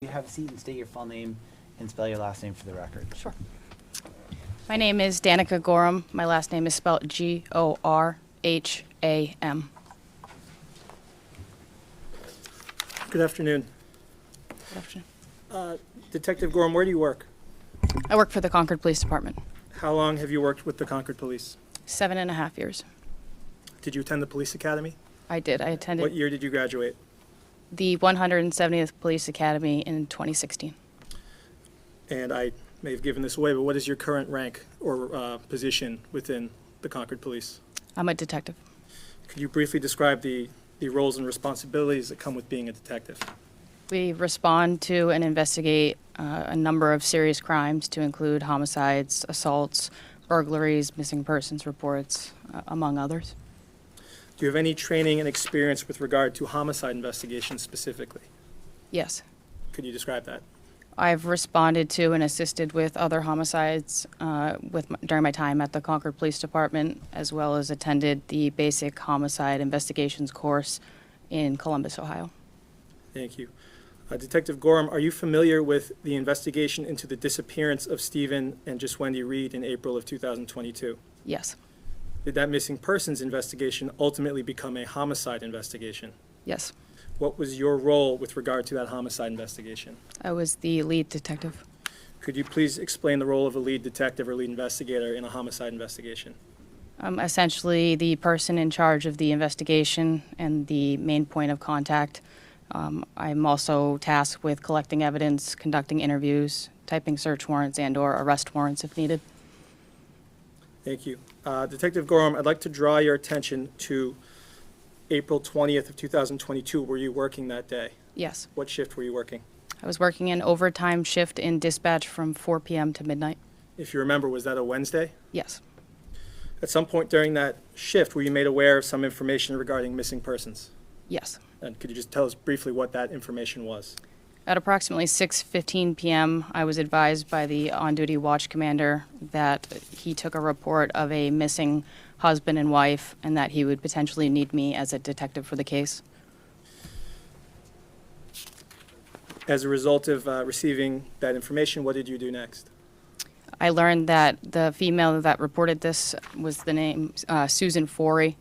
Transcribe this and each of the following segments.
You have a seat and state your full name and spell your last name for the record. Sure. My name is Danica Gorham. My last name is spelled Gorham. Good afternoon. Good afternoon. Detective Gorham, where do you work? I work for the Concord Police Department. How long have you worked with the Concord Police? 7.5 years. Did you attend the police academy? I did. I attended What year did you graduate? the 170th Police Academy in 2016. And I may have given this away, but what is your current rank or position within the Concord Police? I'm a detective. Could you briefly describe the roles and responsibilities that come with being a detective? We respond to and investigate a number of serious crimes to include homicides, assaults, burglaries, missing persons reports, among others. Do you have any training and experience with regard to homicide investigations specifically? Yes. Could you describe that? I've responded to and assisted with other homicides during my time at the Concord Police Department, as well as attended the basic homicide investigations course in Columbus, Ohio. Thank you. Detective Gorham, are you familiar with the investigation into the disappearance of Stephen and Jeswendi Reed in April of 2022? Yes. Did that missing persons investigation ultimately become a homicide investigation? Yes. What was your role with regard to that homicide investigation? I was the lead detective. Could you please explain the role of a lead detective or lead investigator in a homicide investigation? I'm essentially the person in charge of the investigation and the main point of contact. I'm also tasked with collecting evidence, conducting interviews, typing search warrants and/or arrest warrants if needed. Thank you. Detective Gorham, I'd like to draw your attention to April 20th of 2022. Were you working that day? Yes. What shift were you working? I was working an overtime shift in dispatch from 4 p.m. to midnight. If you remember, was that a Wednesday? Yes. At some point during that shift, were you made aware of some information regarding missing persons? Yes. And could you just tell us briefly what that information was? At approximately 6:15 p.m., I was advised by the on-duty watch commander that he took a report of a missing husband and wife and that he would potentially need me as a detective for the case. As a result of receiving that information, what did you do next? I learned that the female that reported this was the name Susan Forey,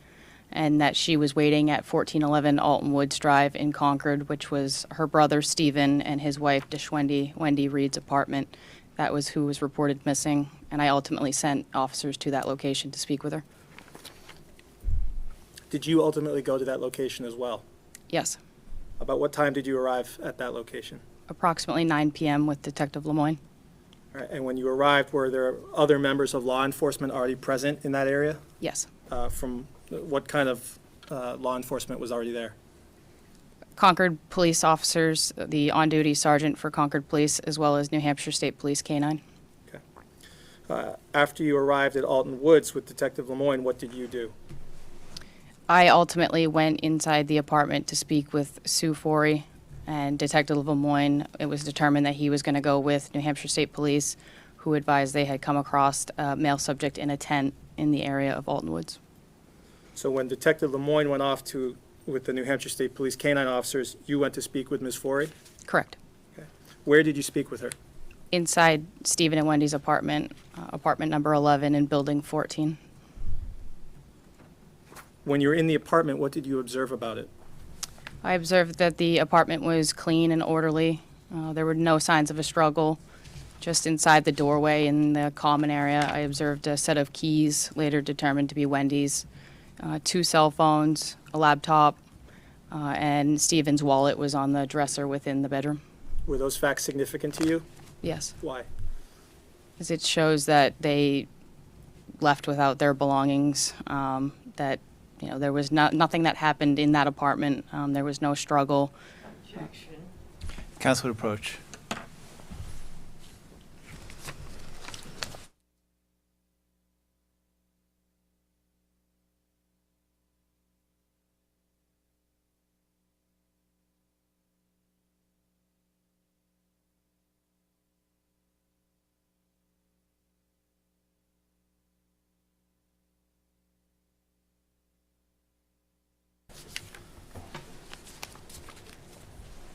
and that she was waiting at 1411 Alton Woods Drive in Concord, which was her brother Stephen and his wife Wendy Reed's apartment. That was who was reported missing, and I ultimately sent officers to that location to speak with her. Did you ultimately go to that location as well? Yes. About what time did you arrive at that location? Approximately 9 p.m. with Detective Lemoyne. All right, and when you arrived, were there other members of law enforcement already present in that area? Yes. From what kind of law enforcement was already there? Concord police officers, the on-duty sergeant for Concord Police, as well as New Hampshire State Police K-9. Okay. After you arrived at Alton Woods with Detective Lemoyne, what did you do? I ultimately went inside the apartment to speak with Sue Forey and Detective Lemoyne. It was determined that he was going to go with New Hampshire State Police, who advised they had come across a male subject in a tent in the area of Alton Woods. So when Detective Lemoyne went off with the New Hampshire State Police K-9 officers, you went to speak with Ms. Forey? Correct. Okay. Where did you speak with her? Inside Stephen and Wendy's apartment, apartment number 11 in building 14. When you were in the apartment, what did you observe about it? I observed that the apartment was clean and orderly. There were no signs of a struggle. Just inside the doorway in the common area, I observed a set of keys, later determined to be Wendy's, 2 cell phones, a laptop, and Stephen's wallet was on the dresser within the bedroom. Were those facts significant to you? Yes. Why? Because it shows that they left without their belongings, that there was nothing that happened in that apartment. There was no struggle. Objection. Counsel would approach.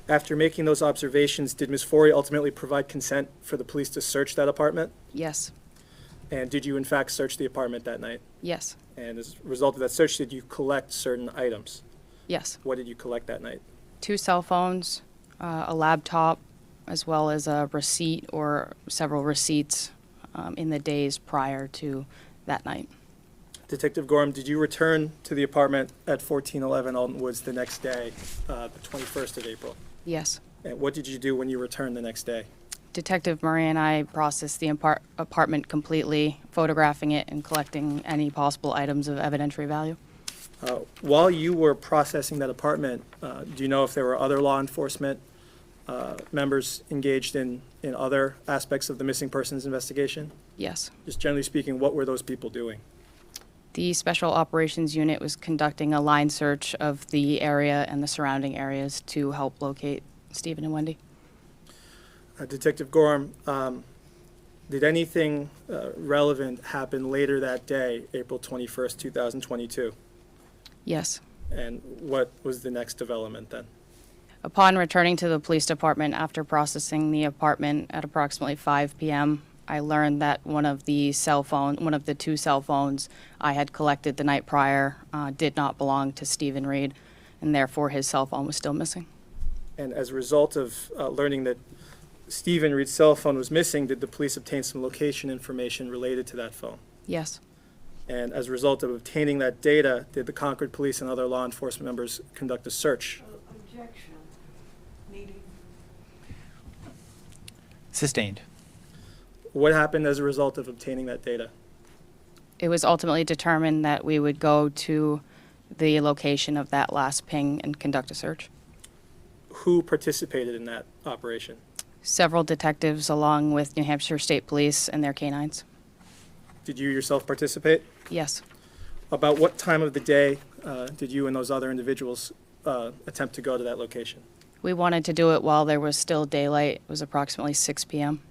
After making those observations, did Ms. Forey ultimately provide consent for the police to search that apartment? Yes. And did you in fact search the apartment that night? Yes. And as a result of that search, did you collect certain items? Yes. What did you collect that night? 2 cell phones, a laptop, as well as a receipt or several receipts in the days prior to that night. Detective Gorham, did you return to the apartment at 1411 Alton Woods the next day, the 21st of April? Yes. And what did you do when you returned the next day? Detective Murray and I processed the apartment completely, photographing it and collecting any possible items of evidentiary value. While you were processing that apartment, do you know if there were other law enforcement members engaged in other aspects of the missing persons investigation? Yes. Just generally speaking, what were those people doing? The Special Operations Unit was conducting a line search of the area and the surrounding areas to help locate Stephen and Wendy. Detective Gorham, did anything relevant happen later that day, April 21st, 2022? Yes. And what was the next development then? Upon returning to the police department after processing the apartment at approximately 5 p.m., I learned that one of the 2 cell phones I had collected the night prior did not belong to Stephen Reed, and therefore his cell phone was still missing. And as a result of learning that Stephen Reed's cell phone was missing, did the police obtain some location information related to that phone? Yes. And as a result of obtaining that data, did the Concord Police and other law enforcement members conduct a search? Objection. Meeting. Sustained. What happened as a result of obtaining that data? It was ultimately determined that we would go to the location of that last ping and conduct a search. Who participated in that operation? Several detectives along with New Hampshire State Police and their canines. Did you yourself participate? Yes. About what time of the day did you and those other individuals attempt to go to that location? We wanted to do it while there was still daylight. It was approximately 6 p.m.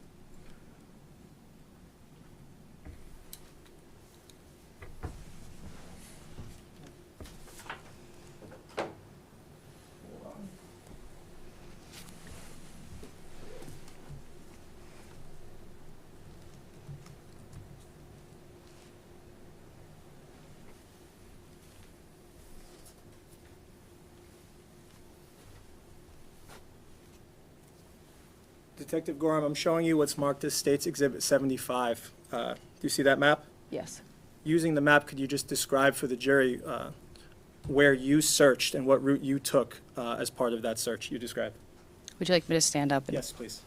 Detective Gorham, I'm showing you what's marked as State's Exhibit 75. Do you see that map? Yes. Using the map, could you just describe for the jury where you searched and what route you took as part of that search you described? Would you like me to stand up? Yes, please.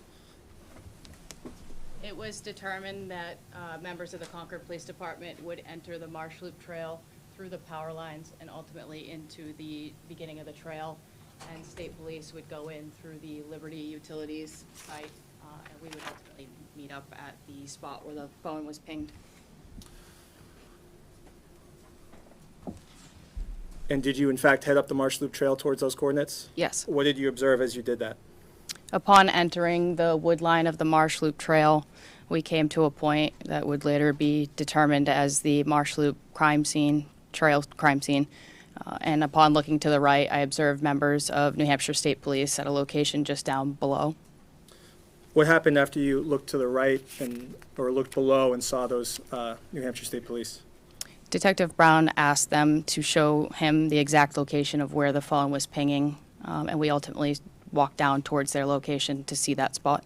It was determined that members of the Concord Police Department would enter the Marsh Loop Trail through the power lines and ultimately into the beginning of the trail. And State Police would go in through the Liberty Utilities site, and we would ultimately meet up at the spot where the phone was pinged. And did you in fact head up the Marsh Loop Trail towards those coordinates? Yes. What did you observe as you did that? Upon entering the wood line of the Marsh Loop Trail, we came to a point that would later be determined as the Marsh Loop crime scene, trail crime scene. And upon looking to the right, I observed members of New Hampshire State Police at a location just down below. What happened after you looked to the right or looked below and saw those New Hampshire State Police? Detective Brown asked them to show him the exact location of where the phone was pinging, and we ultimately walked down towards their location to see that spot.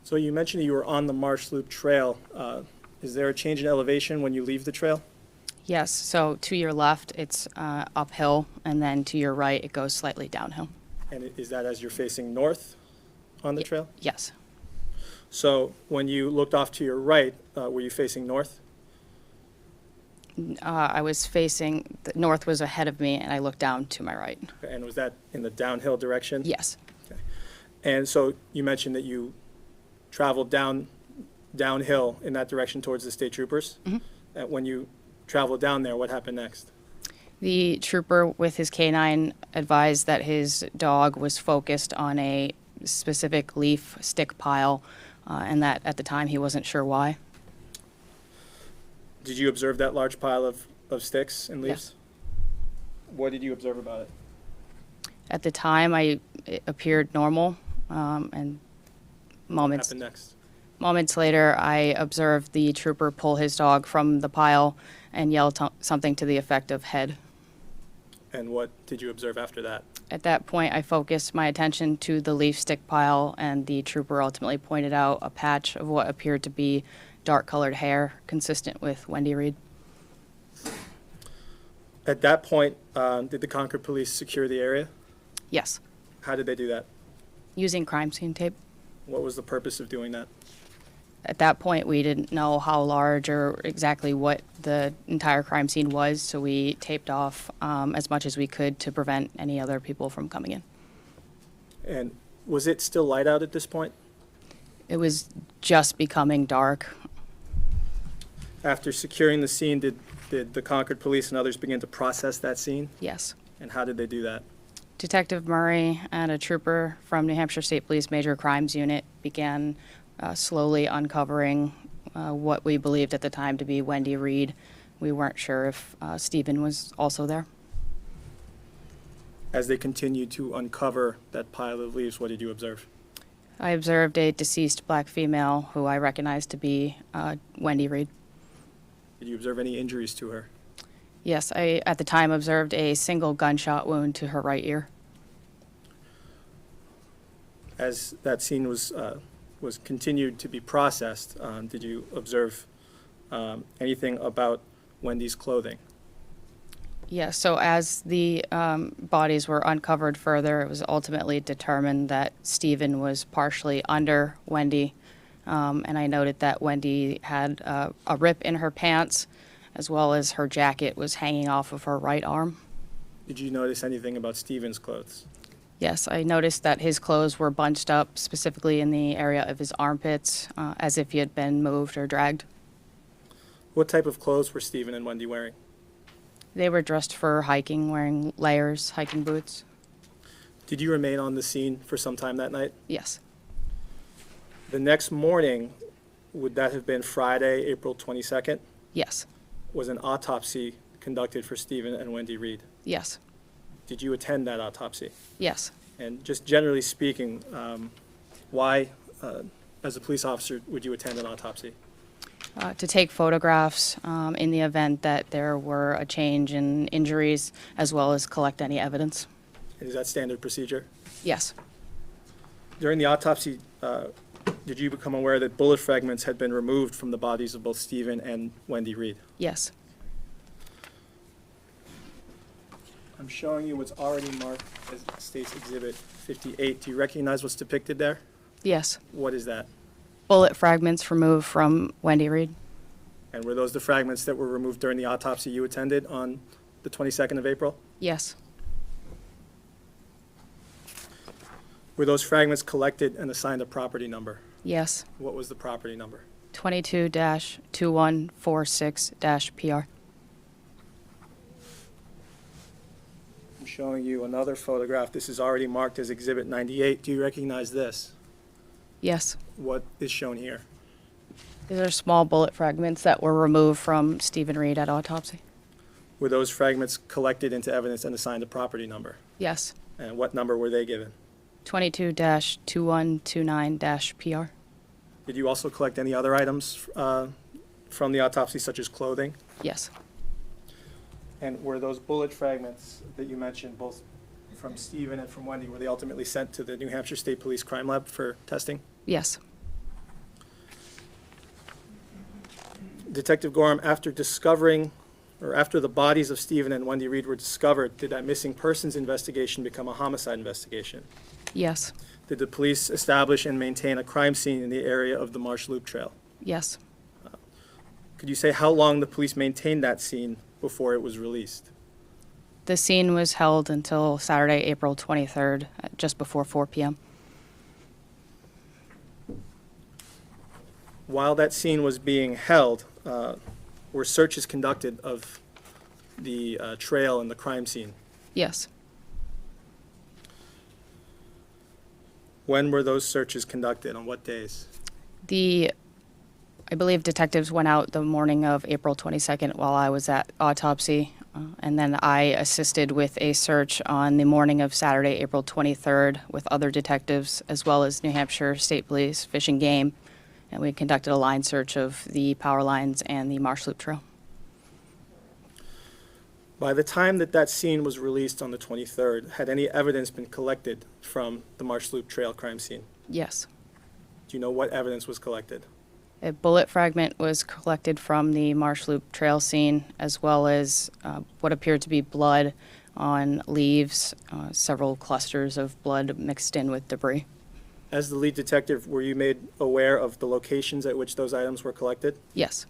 So you mentioned you were on the Marsh Loop Trail. Is there a change in elevation when you leave the trail? Yes, so to your left, it's uphill, and then to your right, it goes slightly downhill. And is that as you're facing north on the trail? Yes. So when you looked off to your right, were you facing north? I was facing, the north was ahead of me, and I looked down to my right. And was that in the downhill direction? Yes. Okay. And so you mentioned that you traveled downhill in that direction towards the state troopers. Mhm. When you traveled down there, what happened next? The trooper with his canine advised that his dog was focused on a specific leaf stick pile, and that at the time he wasn't sure why. Did you observe that large pile of sticks and leaves? Yes. What did you observe about it? At the time, it appeared normal, and What moments happened next? moments later, I observed the trooper pull his dog from the pile and yell something to the effect of "head." And what did you observe after that? At that point, I focused my attention to the leaf stick pile, and the trooper ultimately pointed out a patch of what appeared to be dark-colored hair, consistent with Wendy Reed. At that point, did the Concord Police secure the area? Yes, How did they do that? using crime scene tape. What was the purpose of doing that? At that point, we didn't know how large or exactly what the entire crime scene was, so we taped off as much as we could to prevent any other people from coming in. And was it still light out at this point? It was just becoming dark. After securing the scene, did the Concord Police and others begin to process that scene? Yes. And how did they do that? Detective Murray and a trooper from New Hampshire State Police Major Crimes Unit began slowly uncovering what we believed at the time to be Wendy Reed. We weren't sure if Stephen was also there. As they continued to uncover that pile of leaves, what did you observe? I observed a deceased black female who I recognized to be Wendy Reed. Did you observe any injuries to her? Yes, I at the time observed a single gunshot wound to her right ear. As that scene was continued to be processed, did you observe anything about Wendy's clothing? Yes, so as the bodies were uncovered further, it was ultimately determined that Stephen was partially under Wendy. And I noted that Wendy had a rip in her pants, as well as her jacket was hanging off of her right arm. Did you notice anything about Stephen's clothes? Yes, I noticed that his clothes were bunched up, specifically in the area of his armpits, as if he had been moved or dragged. What type of clothes were Stephen and Wendy wearing? They were dressed for hiking, wearing layers, hiking boots. Did you remain on the scene for some time that night? Yes, The next morning, would that have been Friday, April 22nd? yes, Was an autopsy conducted for Stephen and Wendy Reed? yes, Did you attend that autopsy? yes. And just generally speaking, why, as a police officer, would you attend an autopsy? To take photographs in the event that there were a change in injuries, as well as collect any evidence. Is that standard procedure? Yes, During the autopsy, did you become aware that bullet fragments had been removed from the bodies of both Stephen and Wendy Reed? yes, I'm showing you what's already marked as State's Exhibit 58. Do you recognize what's depicted there? yes. What is that? Bullet fragments removed from Wendy Reed. And were those the fragments that were removed during the autopsy you attended on the 22nd of April? Yes, Were those fragments collected and assigned a property number? yes. What was the property number? 22-2146-PR. I'm showing you another photograph. This is already marked as Exhibit 98. Do you recognize this? Yes. What is shown here? These are small bullet fragments that were removed from Stephen Reed at autopsy. Were those fragments collected into evidence and assigned a property number? Yes. And what number were they given? 22-2129-PR. Did you also collect any other items from the autopsy, such as clothing? Yes. And were those bullet fragments that you mentioned, both from Stephen and from Wendy, were they ultimately sent to the New Hampshire State Police Crime Lab for testing? Yes. Detective Gorham, after discovering, or after the bodies of Stephen and Wendy Reed were discovered, did that missing persons investigation become a homicide investigation? Yes. Did the police establish and maintain a crime scene in the area of the Marsh Loop Trail? Yes. Could you say how long the police maintained that scene before it was released? The scene was held until Saturday, April 23rd, at just before 4 p.m. While that scene was being held, were searches conducted of the trail and the crime scene? Yes. When were those searches conducted? On what days? I believe detectives went out the morning of April 22nd while I was at autopsy. And then I assisted with a search on the morning of Saturday, April 23rd, with other detectives, as well as New Hampshire State Police, Fish and Game. And we conducted a line search of the power lines and the Marsh Loop Trail. By the time that that scene was released on the 23rd, had any evidence been collected from the Marsh Loop Trail crime scene? Yes. Do you know what evidence was collected? A bullet fragment was collected from the Marsh Loop Trail scene, as well as what appeared to be blood on leaves, several clusters of blood mixed in with debris. As the lead detective, were you made aware of the locations at which those items were collected? Yes.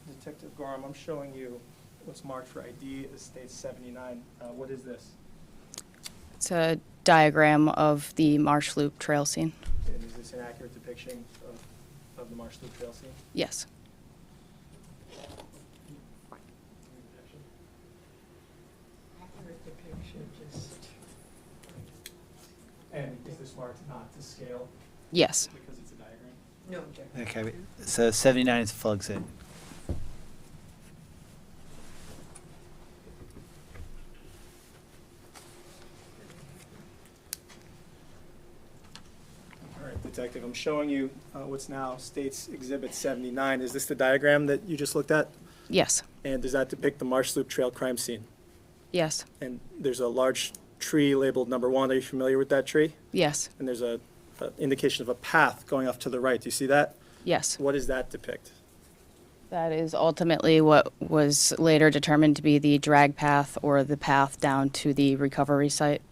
Detective Gorham, I'm showing you what's marked for ID. It states 79. What is this? It's a diagram of the Marsh Loop Trail scene. And is this an accurate depiction of the Marsh Loop Trail scene? Yes. Accurate depiction, just. And is this marked not to scale Yes. because it's a diagram? No objection. Okay, so 79 is full exit. All right, Detective, I'm showing you what's now states Exhibit 79. Is this the diagram that you just looked at? Yes. And does that depict the Marsh Loop Trail crime scene? Yes. And there's a large tree labeled number 1. Are you familiar with that tree? Yes. And there's a indication of a path going off to the right. Do you see that? Yes. What does that depict? That is ultimately what was later determined to be the drag path or the path down to the recovery site.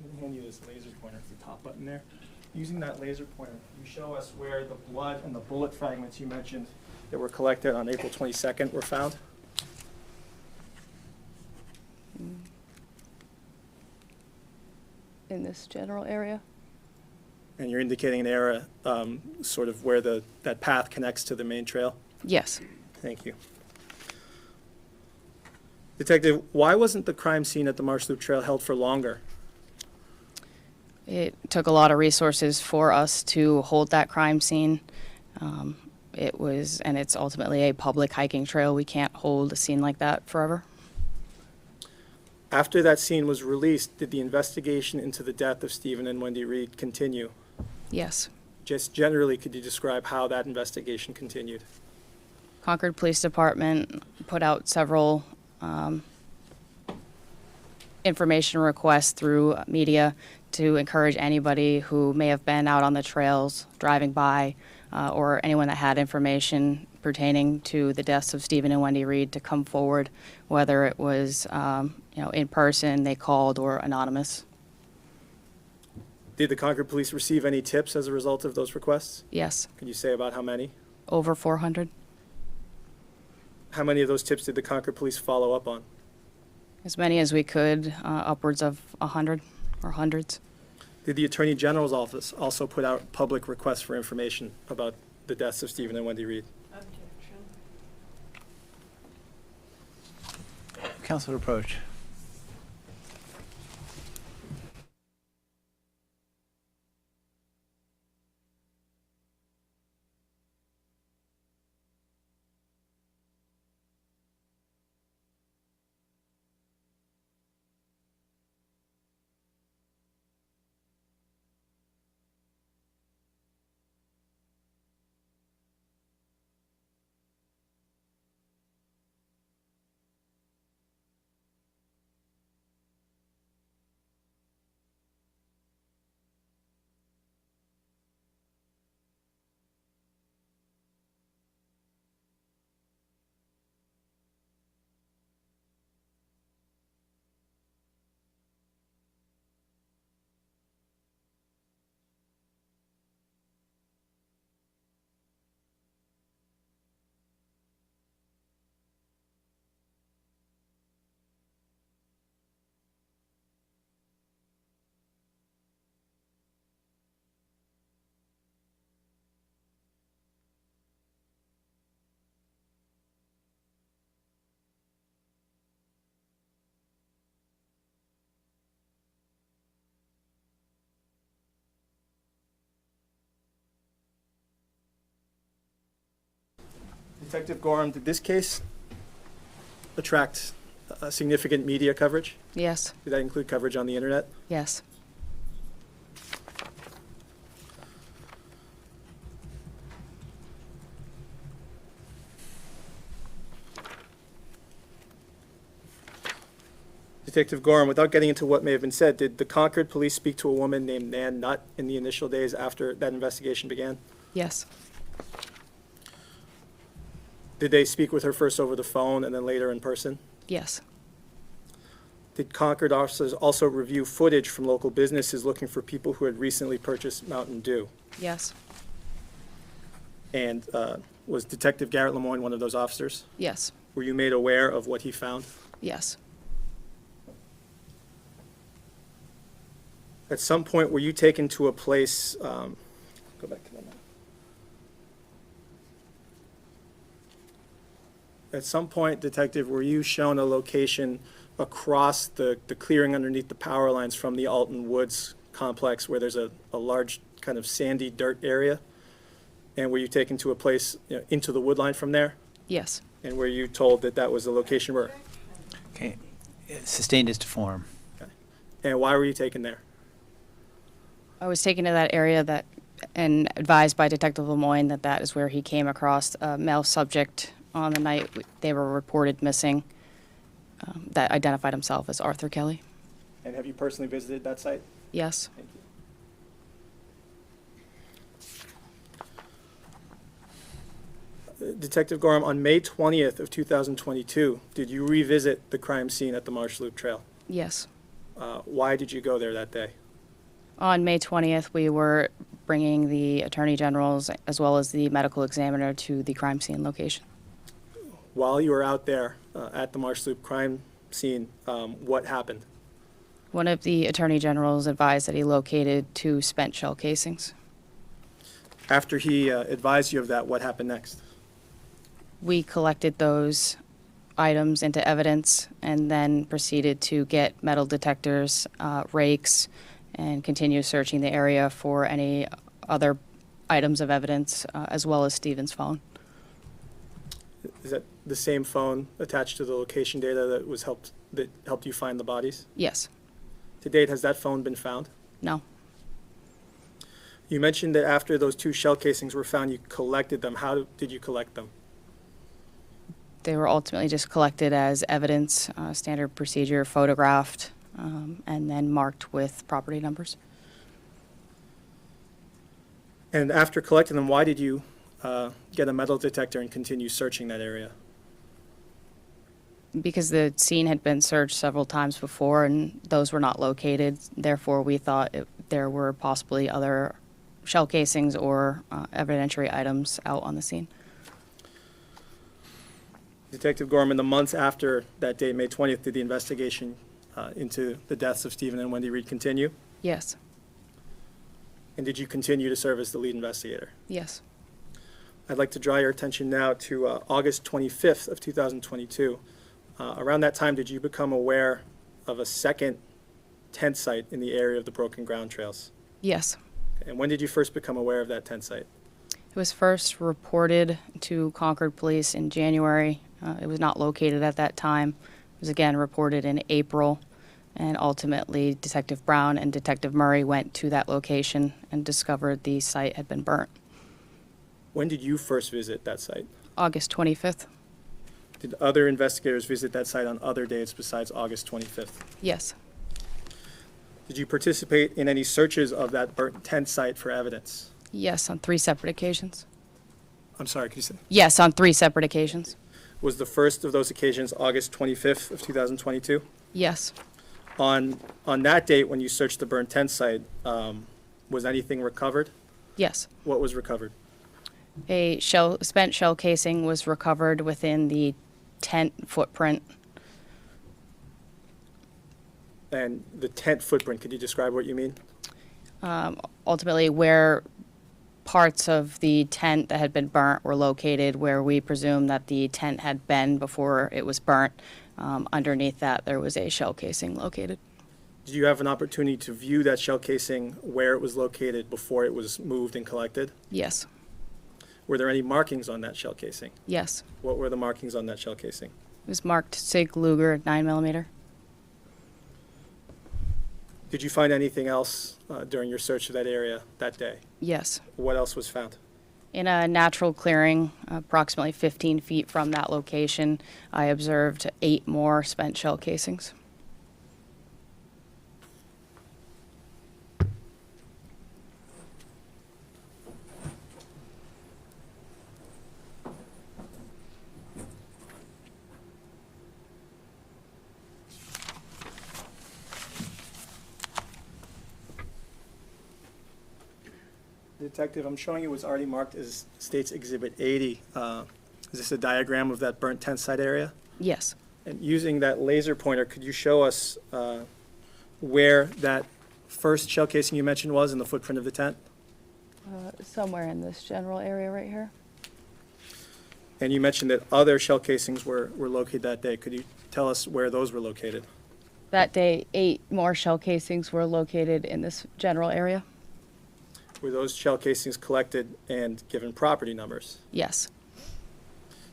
I'm going to hand you this laser pointer. It's the top button there. Using that laser pointer, you show us where the blood and the bullet fragments you mentioned that were collected on April 22nd were found. In this general area? And you're indicating an area sort of where that path connects to the main trail. Yes. Thank you. Detective, why wasn't the crime scene at the Marsh Loop Trail held for longer? It took a lot of resources for us to hold that crime scene. And it's ultimately a public hiking trail. We can't hold a scene like that forever. After that scene was released, did the investigation into the death of Stephen and Wendy Reed continue? Yes. Just generally, could you describe how that investigation continued? Concord Police Department put out several information requests through media to encourage anybody who may have been out on the trails driving by or anyone that had information pertaining to the deaths of Stephen and Wendy Reed to come forward, whether it was in person, they called, or anonymous. Did the Concord Police receive any tips as a result of those requests? Yes, Can you say about how many? over 400. How many of those tips did the Concord Police follow up on? As many as we could, upwards of 100 or hundreds. Did the Attorney General's office also put out public requests for information about the deaths of Stephen and Wendy Reed? Objection. Council approach. Detective Gorham, did this case attract significant media coverage? Yes, Did that include coverage on the internet? yes, Detective Gorham, without getting into what may have been said, did the Concord police speak to a woman named Nan Nutt in the initial days after that investigation began? yes, Did they speak with her first over the phone and then later in person? yes, Did Concord officers also review footage from local businesses looking for people who had recently purchased Mountain Dew? yes, And was Detective Garrett Lemoyne one of those officers? yes, Were you made aware of what he found? yes, At some point, were you taken to a place, go back to the map. At some point, Detective, were you shown a location across the clearing underneath the power lines from the Alton Woods complex where there's a large kind of sandy dirt area? And were you taken to a place, into the wood line from there? yes, And were you told that that was the location where, Okay. Sustained is to form. and why were you taken there? I was taken to that area and advised by Detective Lemoyne that that is where he came across a male subject on the night they were reported missing that identified himself as Arthur Kelly. And have you personally visited that site? Yes, Thank you. Detective Gorham, on May 20th of 2022, did you revisit the crime scene at the Marsh Loop Trail? yes. Why did you go there that day? On May 20th, we were bringing the Attorney General's as well as the medical examiner to the crime scene location. While you were out there at the Marsh Loop crime scene, what happened? One of the Attorney Generals advised that he located 2 spent shell casings. After he advised you of that, what happened next? We collected those items into evidence and then proceeded to get metal detectors, rakes, and continue searching the area for any other items of evidence, as well as Stephen's phone. Is that the same phone attached to the location data that helped you find the bodies? Yes. To date, has that phone been found? No. You mentioned that after those 2 shell casings were found, you collected them. How did you collect them? They were ultimately just collected as evidence, standard procedure, photographed, and then marked with property numbers. And after collecting them, why did you get a metal detector and continue searching that area? Because the scene had been searched several times before and those were not located, therefore we thought there were possibly other shell casings or evidentiary items out on the scene. Detective Gorman, the months after that date, May 20th, did the investigation into the deaths of Stephen and Wendy Reed continue? Yes. And did you continue to serve as the lead investigator? Yes. I'd like to draw your attention now to August 25th of 2022. Around that time, did you become aware of a second tent site in the area of the Broken Ground Trails? Yes. And when did you first become aware of that tent site? It was first reported to Concord Police in January. It was not located at that time. It was again reported in April. And ultimately, Detective Brown and Detective Murray went to that location and discovered the site had been burnt. When did you first visit that site? August 25th? Did other investigators visit that site on other dates besides August 25th? Yes. Did you participate in any searches of that burnt tent site for evidence? Yes, on 3 separate occasions. I'm sorry, could you say? Yes, on 3 separate occasions. Was the first of those occasions August 25th of 2022? Yes. On that date, when you searched the burnt tent site, was anything recovered? Yes. What was recovered? A spent shell casing was recovered within the tent footprint. And the tent footprint, could you describe what you mean? Ultimately, where parts of the tent that had been burnt were located, where we presume that the tent had been before it was burnt. Underneath that, there was a shell casing located. Did you have an opportunity to view that shell casing where it was located before it was moved and collected? Yes. Were there any markings on that shell casing? Yes. What were the markings on that shell casing? It was marked Sig Luger 9mm. Did you find anything else during your search of that area that day? Yes. What else was found? In a natural clearing, approximately 15 feet from that location, I observed 8 more spent shell casings. Detective, I'm showing you what's already marked as State's Exhibit 80. Is this a diagram of that burnt tent site area? Yes. And using that laser pointer, could you show us where that first shell casing you mentioned was in the footprint of the tent? Somewhere in this general area right here. And you mentioned that other shell casings were located that day. Could you tell us where those were located? That day, 8 more shell casings were located in this general area. Were those shell casings collected and given property numbers? Yes.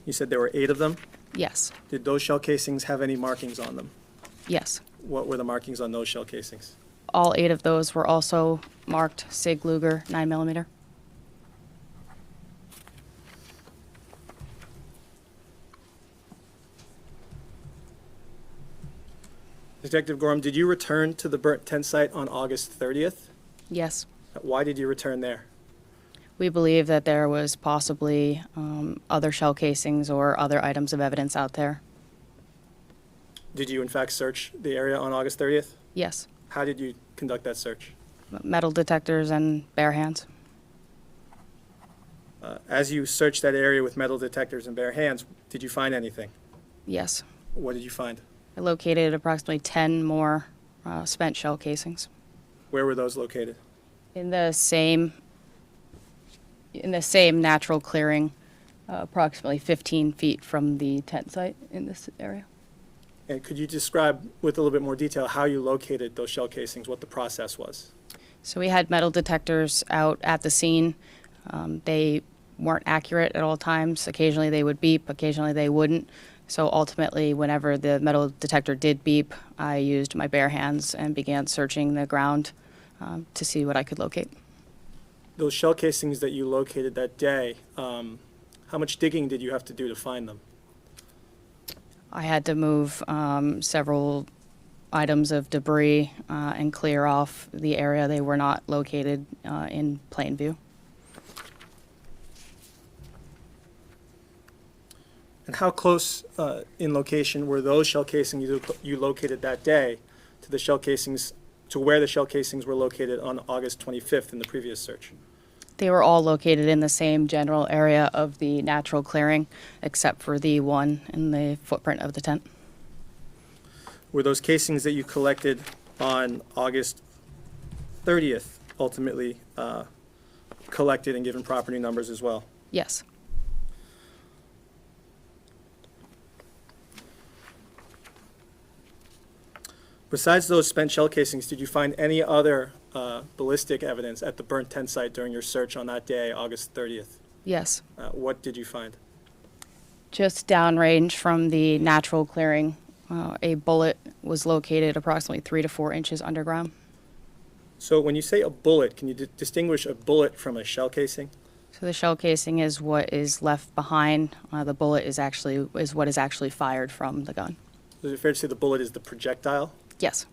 You said there were 8 of them. Yes. Did those shell casings have any markings on them? Yes. What were the markings on those shell casings? All 8 of those were also marked Sig Luger 9mm. Detective Gorham, did you return to the burnt tent site on August 30th? Yes. Why did you return there? We believe that there was possibly other shell casings or other items of evidence out there. Did you in fact search the area on August 30th? Yes. How did you conduct that search? Metal detectors and bare hands. As you searched that area with metal detectors and bare hands, did you find anything? Yes. What did you find? I located approximately 10 more spent shell casings. Where were those located? In the same natural clearing, approximately 15 feet from the tent site in this area. And could you describe with a little bit more detail how you located those shell casings, what the process was? So we had metal detectors out at the scene. They weren't accurate at all times. Occasionally they would beep, occasionally they wouldn't. So ultimately, whenever the metal detector did beep, I used my bare hands and began searching the ground to see what I could locate. Those shell casings that you located that day, how much digging did you have to do to find them? I had to move several items of debris and clear off the area. They were not located in plain view. And how close in location were those shell casings you located that day to the shell casings, to where the shell casings were located on August 25th in the previous search? They were all located in the same general area of the natural clearing, except for the one in the footprint of the tent. Were those casings that you collected on August 30th ultimately collected and given property numbers as well? Yes. Besides those spent shell casings, did you find any other ballistic evidence at the burnt tent site during your search on that day, August 30th? Yes. What did you find? Just downrange from the natural clearing, a bullet was located approximately 3 to 4 inches underground. So when you say a bullet, can you distinguish a bullet from a shell casing? So the shell casing is what is left behind. The bullet is what is actually fired from the gun. Is it fair to say the bullet is the projectile? Yes.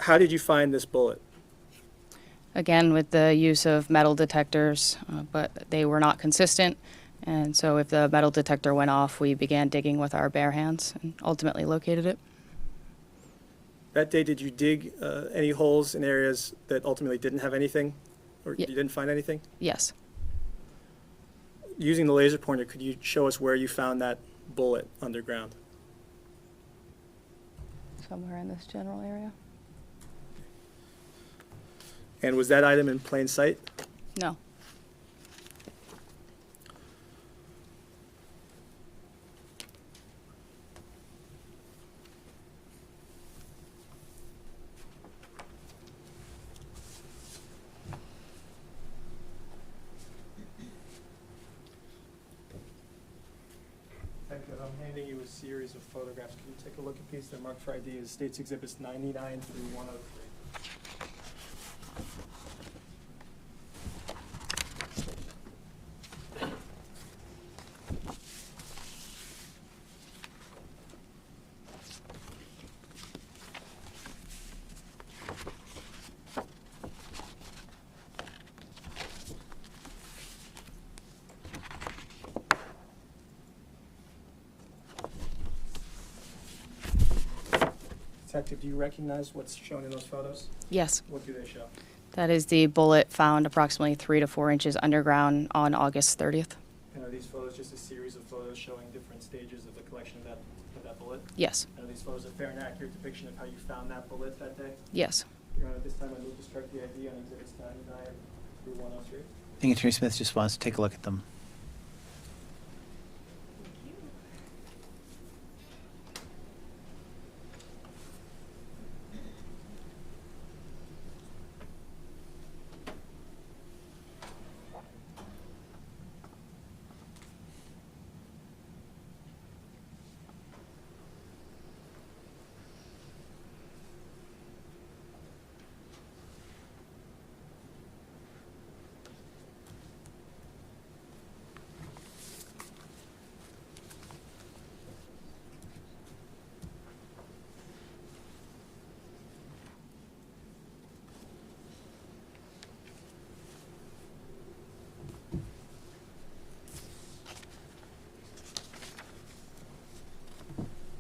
How did you find this bullet? Again, with the use of metal detectors, but they were not consistent. And so if the metal detector went off, we began digging with our bare hands and ultimately located it. That day, did you dig any holes in areas that ultimately didn't have anything? Or Ye- you didn't find anything? Yes. Using the laser pointer, could you show us where you found that bullet underground? Somewhere in this general area? And was that item in plain sight? No. I'm handing you a series of photographs. Can you take a look at these? They're marked for ID as States Exhibits 99 through 103. Detective, do you recognize what's shown in those photos? Yes, What do they show? that is the bullet found approximately 3 to 4 inches underground on August 30th. And are these photos just a series of photos showing different stages of the collection of that bullet? Yes, And are these photos a fair and accurate depiction of how you found that bullet that day? yes. Your Honor, at this time I move to strike the ID on Exhibits 99 through 103. I think Attorney Smith just wants to take a look at them. Thank you.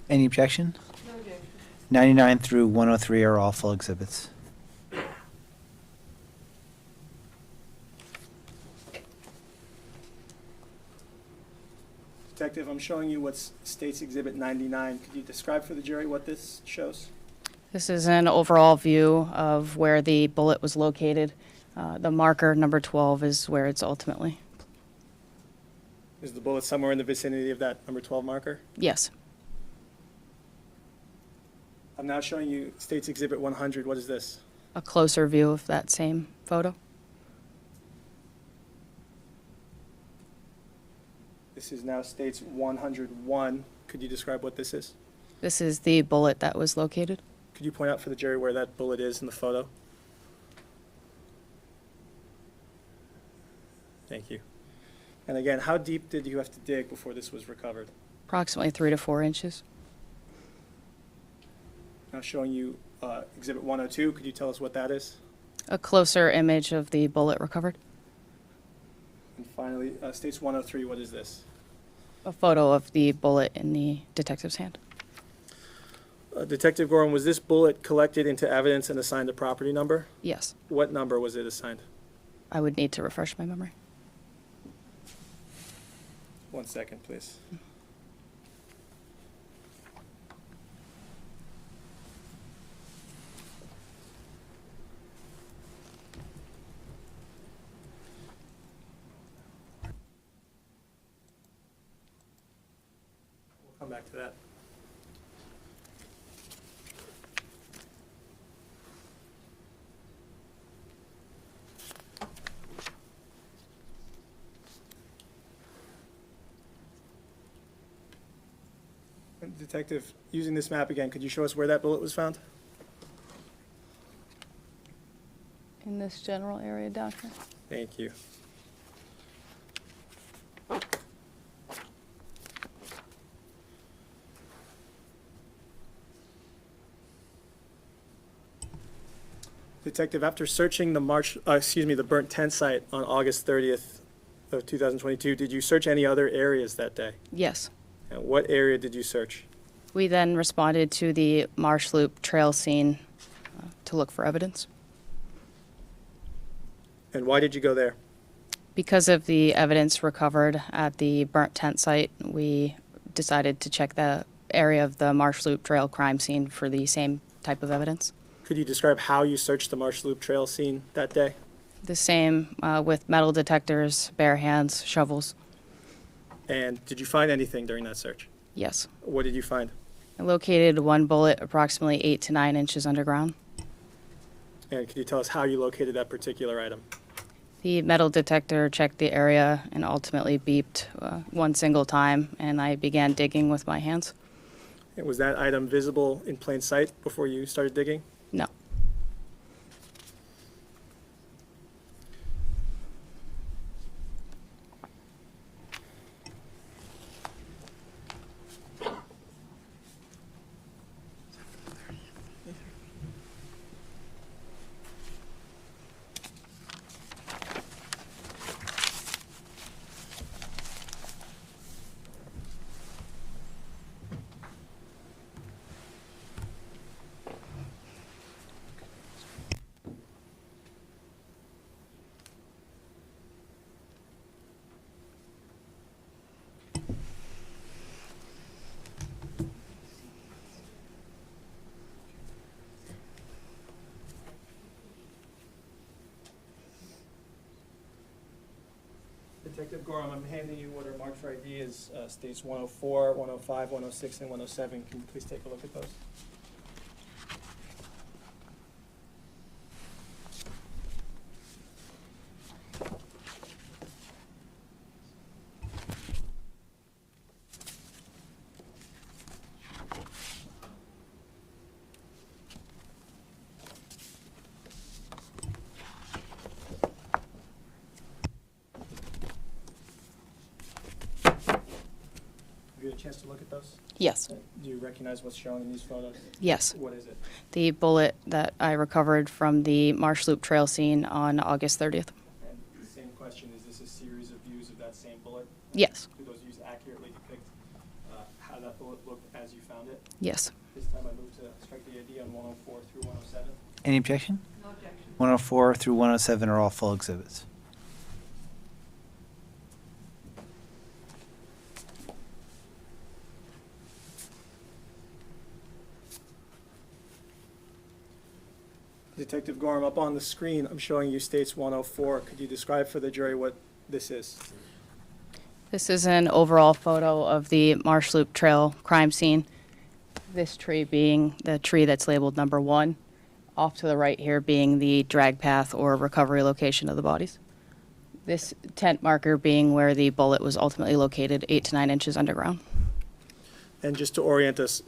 Any objection? No objection. 99 through 103 are all full exhibits. Detective, I'm showing you what's States Exhibit 99. Could you describe for the jury what this shows? This is an overall view of where the bullet was located. The marker, number 12, is where it's ultimately. Is the bullet somewhere in the vicinity of that number 12 marker? Yes, I'm now showing you States Exhibit 100. What is this? a closer view of that same photo. This is now States 101. Could you describe what this is? This is the bullet that was located. Could you point out for the jury where that bullet is in the photo? Thank you. And again, how deep did you have to dig before this was recovered? Approximately 3 to 4 inches. Now showing you Exhibit 102. Could you tell us what that is? A closer image of the bullet recovered. And finally, States 103. What is this? A photo of the bullet in the detective's hand. Detective Gorham, was this bullet collected into evidence and assigned a property number? Yes, What number was it assigned? I would need to refresh my memory. 1 second, please. We'll come back to that. Detective, using this map again, could you show us where that bullet was found? In this general area down here? Thank you. Detective, after searching the burnt tent site on August 30th of 2022, did you search any other areas that day? Yes. And what area did you search? We then responded to the Marsh Loop trail scene to look for evidence. And why did you go there? Because of the evidence recovered at the burnt tent site, we decided to check the area of the Marsh Loop trail crime scene for the same type of evidence. Could you describe how you searched the Marsh Loop trail scene that day? The same with metal detectors, bare hands, shovels. And did you find anything during that search? Yes. What did you find? I located one bullet approximately 8 to 9 inches underground. And could you tell us how you located that particular item? The metal detector checked the area and ultimately beeped one single time, and I began digging with my hands. And was that item visible in plain sight before you started digging? No. Detective Gorham, I'm handing you what are marked for ID as states 104, 105, 106, and 107. Can you please take a look at those? Have you had a chance to look at those? Yes. Do you recognize what's shown in these photos? Yes. What is it? The bullet that I recovered from the Marsh Loop trail scene on August 30th. And the same question, is this a series of views of that same bullet? Yes. Do those views accurately depict how that bullet looked as you found it? Yes. This time I move to strike the ID on 104 through 107. Any objection? No objection. 104 through 107 are all full exhibits. Detective Gorham, up on the screen, I'm showing you states 104. Could you describe for the jury what this is? This is an overall photo of the Marsh Loop trail crime scene. This tree being the tree that's labeled number 1. Off to the right here being the drag path or recovery location of the bodies. This tent marker being where the bullet was ultimately located, 8 to 9 inches underground. And just to orient us,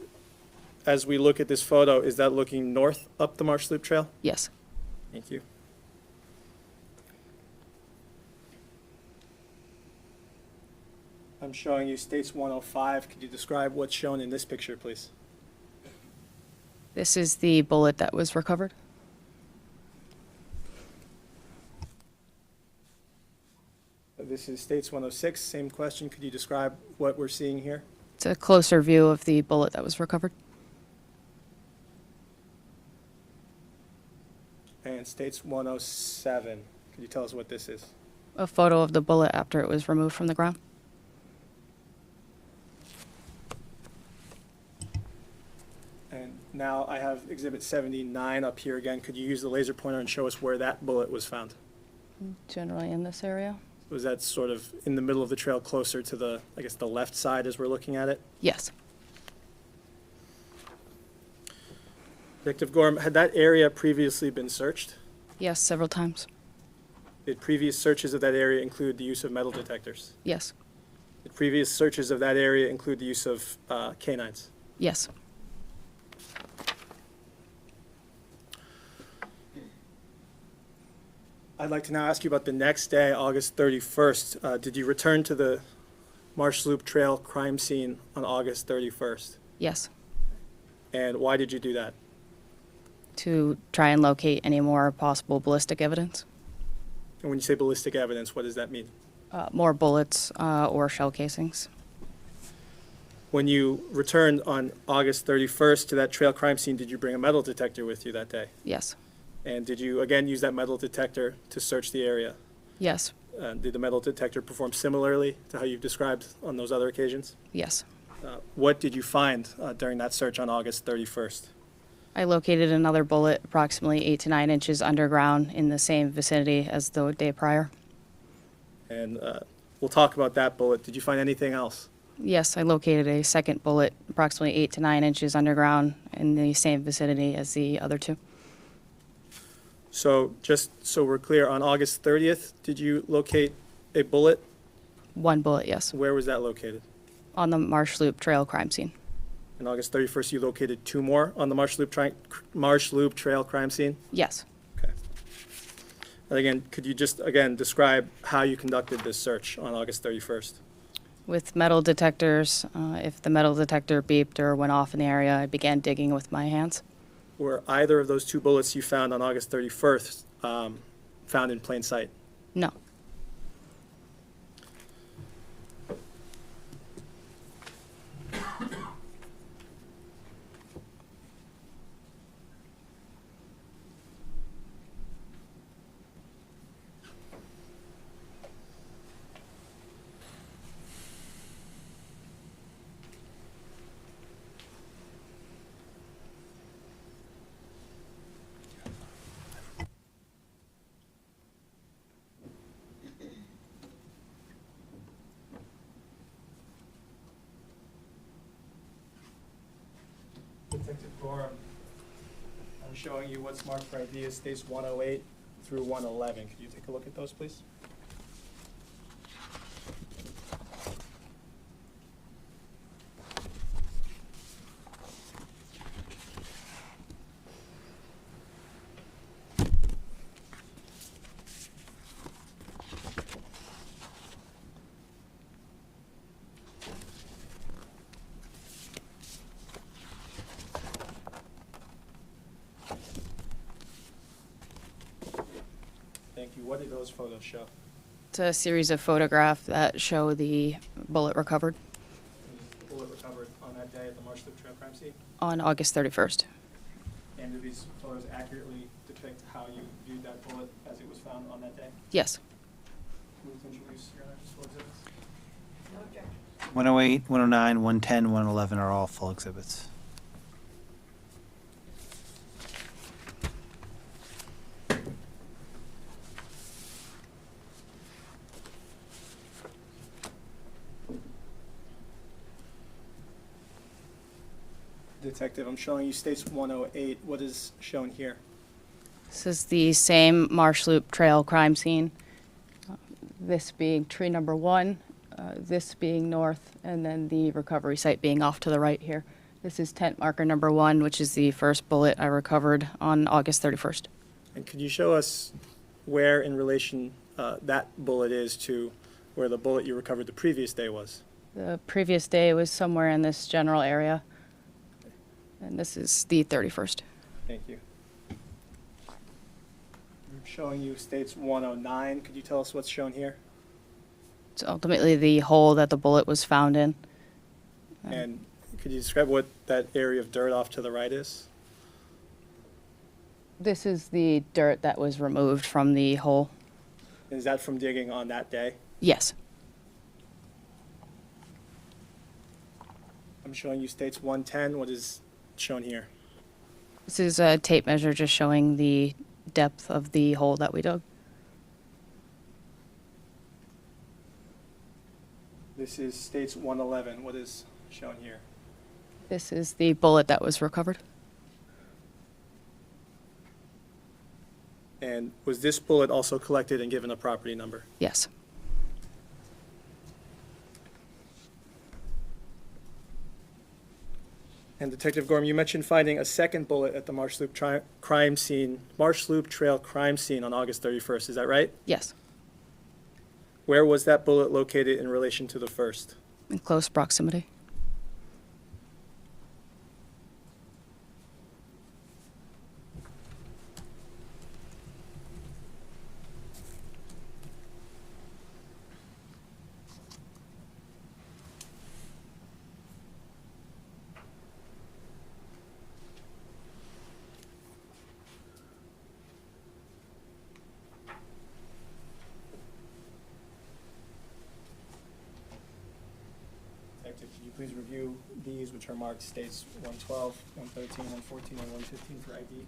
as we look at this photo, is that looking north up the Marsh Loop Trail? Yes. Thank you. I'm showing you states 105. Could you describe what's shown in this picture, please? This is the bullet that was recovered. This is states 106. Same question. Could you describe what we're seeing here? It's a closer view of the bullet that was recovered. And states 107. Could you tell us what this is? A photo of the bullet after it was removed from the ground. And now I have Exhibit 79 up here again. Could you use the laser pointer and show us where that bullet was found? Generally in this area. Was that sort of in the middle of the trail, closer to the, I guess, the left side as we're looking at it? Yes. Detective Gorham, had that area previously been searched? Yes, several times. Did previous searches of that area include the use of metal detectors? Yes. Did previous searches of that area include the use of canines? Yes. I'd like to now ask you about the next day, August 31st. Did you return to the Marsh Loop Trail crime scene on August 31st? Yes. And why did you do that? To try and locate any more possible ballistic evidence. And when you say ballistic evidence, what does that mean? More bullets or shell casings. When you returned on August 31st to that trail crime scene, did you bring a metal detector with you that day? Yes. And did you, again, use that metal detector to search the area? Yes. Did the metal detector perform similarly to how you've described on those other occasions? Yes. What did you find during that search on August 31st? I located another bullet approximately 8 to 9 inches underground in the same vicinity as the day prior. And we'll talk about that bullet. Did you find anything else? Yes, I located a second bullet approximately 8 to 9 inches underground in the same vicinity as the other two. So just so we're clear, on August 30th, did you locate a bullet? One bullet, yes, Where was that located? on the Marsh Loop Trail crime scene. On August 31st, you located two more on the Marsh Loop Trail crime scene? Yes. Okay. And again, could you just, again, describe how you conducted this search on August 31st? With metal detectors, if the metal detector beeped or went off in the area, I began digging with my hands. Were either of those two bullets you found on August 31st found in plain sight? No. Detective Gorham, I'm showing you what's marked for ID as states 108 through 111. Could you take a look at those, please? Thank you. What did those photos show? It's a series of photographs that show the bullet recovered The bullet recovered on that day at the Marsh Loop Trail crime scene? on August 31st. And do these photos accurately depict how you viewed that bullet as it was found on that day? Yes. Move to introduce your Honor, full exhibits. No objection. 108, 109, 110, 111 are all full exhibits. Detective, I'm showing you states 108. What is shown here? This is the same Marsh Loop Trail crime scene. This being tree number 1, this being north, and then the recovery site being off to the right here. This is tent marker number 1, which is the first bullet I recovered on August 31st. And could you show us where in relation that bullet is to where the bullet you recovered the previous day was? The previous day was somewhere in this general area, and this is the 31st. Thank you. I'm showing you states 109. Could you tell us what's shown here? It's ultimately the hole that the bullet was found in. And could you describe what that area of dirt off to the right is? This is the dirt that was removed from the hole. Is that from digging on that day? Yes. I'm showing you states 110. What is shown here? This is a tape measure just showing the depth of the hole that we dug. This is states 111. What is shown here? This is the bullet that was recovered. And was this bullet also collected and given a property number? Yes. And Detective Gorham, you mentioned finding a second bullet at the Marsh Loop Trail crime scene on August 31st. Is that right? Yes. Where was that bullet located in relation to the first? In close proximity. Detective, could you please review these, which are marked states 112, 113, 114, and 115 for ID?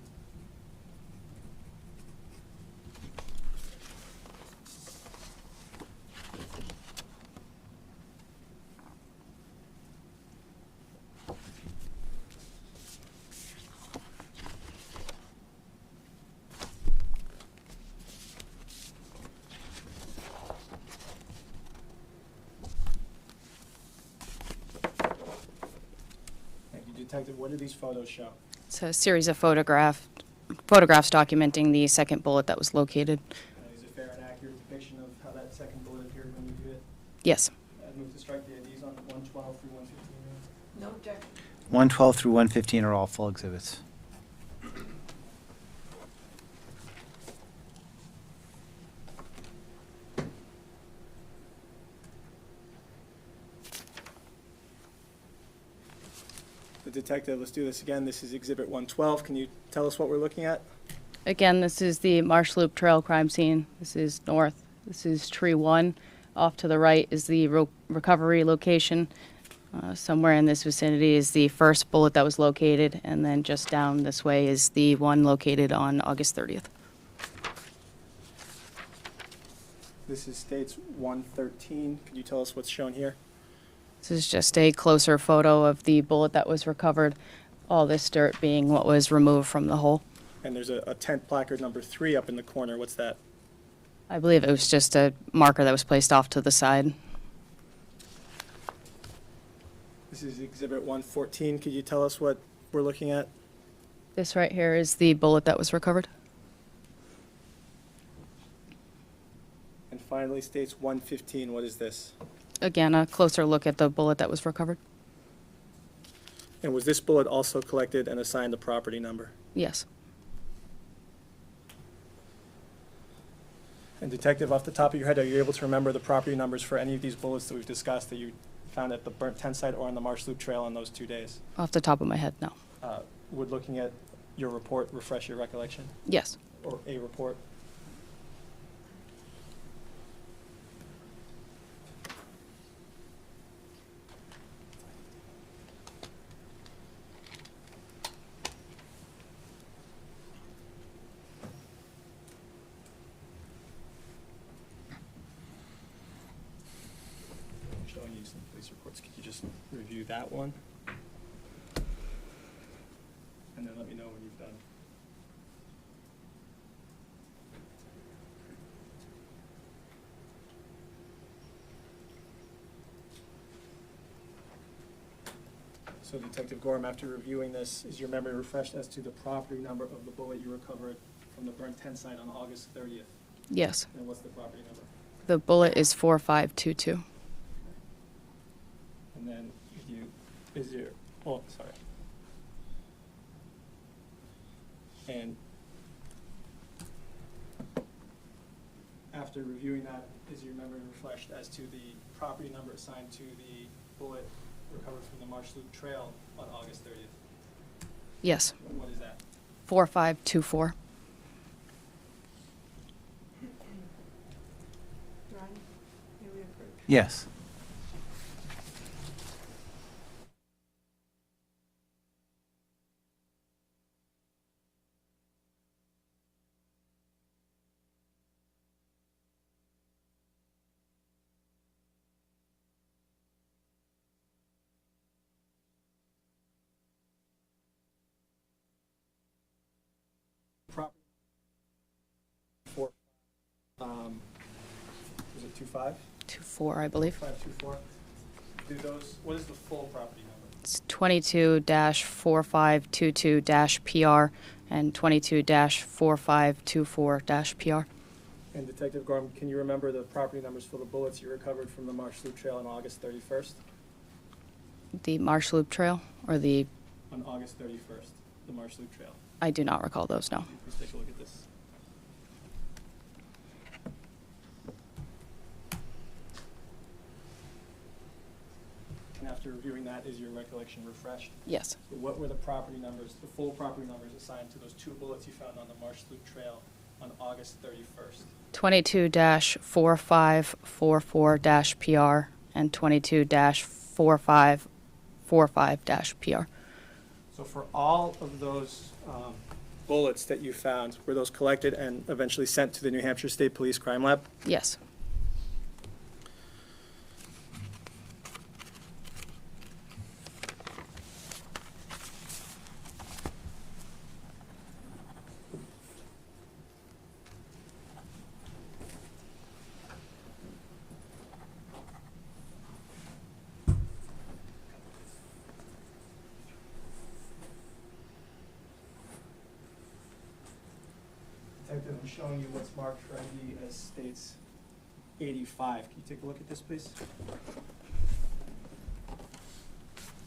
Detective, what do these photos show? It's a series of photographs documenting the second bullet that was located. Is it fair and accurate depiction of how that second bullet appeared when you viewed it? Yes. I move to strike the IDs on 112 through 115. No objection. 112 through 115 are all full exhibits. The detective, let's do this again. This is Exhibit 112. Can you tell us what we're looking at? Again, this is the Marsh Loop Trail crime scene. This is north. This is tree 1. Off to the right is the recovery location. Somewhere in this vicinity is the first bullet that was located, and then just down this way is the one located on August 30th. This is States 113. Can you tell us what's shown here? This is just a closer photo of the bullet that was recovered, all this dirt being what was removed from the hole. And there's a tent placard number 3 up in the corner. What's that? I believe it was just a marker that was placed off to the side. This is Exhibit 114. Could you tell us what we're looking at? This right here is the bullet that was recovered. And finally, States 115. What is this? Again, a closer look at the bullet that was recovered. And was this bullet also collected and assigned a property number? Yes. And Detective, off the top of your head, are you able to remember the property numbers for any of these bullets that we've discussed that you found at the burnt tent site or on the Marsh Loop Trail on those 2 days? Off the top of my head, no. Would looking at your report refresh your recollection? Yes. Or a report? Showing you some police reports. Could you just review that one? And then let me know when you've done. So Detective Gorham, after reviewing this, is your memory refreshed as to the property number of the bullet you recovered from the burnt tent site on August 30th? Yes. And what's the property number? The bullet is 4522. And then sorry. And after reviewing that, is your memory refreshed as to the property number assigned to the bullet recovered from the Marsh Loop Trail on August 30th? Yes. What is that? 4524. Ron, may we approve? Yes. Property. Was it 25? 24, I believe. 524? What is the full property number? It's 22-4522-PR and 22-4524-PR. And Detective Gorham, can you remember the property numbers for the bullets you recovered from the Marsh Loop Trail on August 31st? The Marsh Loop Trail, or the, On August 31st, the Marsh Loop Trail. I do not recall those, no. Please take a look at this. And after reviewing that, is your recollection refreshed? Yes. So what were the property numbers, the full property numbers assigned to those 2 bullets you found on the Marsh Loop Trail on August 31st? 22-4544-PR and 22-4545-PR. So for all of those bullets that you found, were those collected and eventually sent to the New Hampshire State Police Crime Lab? Yes. Detective, I'm showing you what's marked for ID as states 85. Can you take a look at this, please?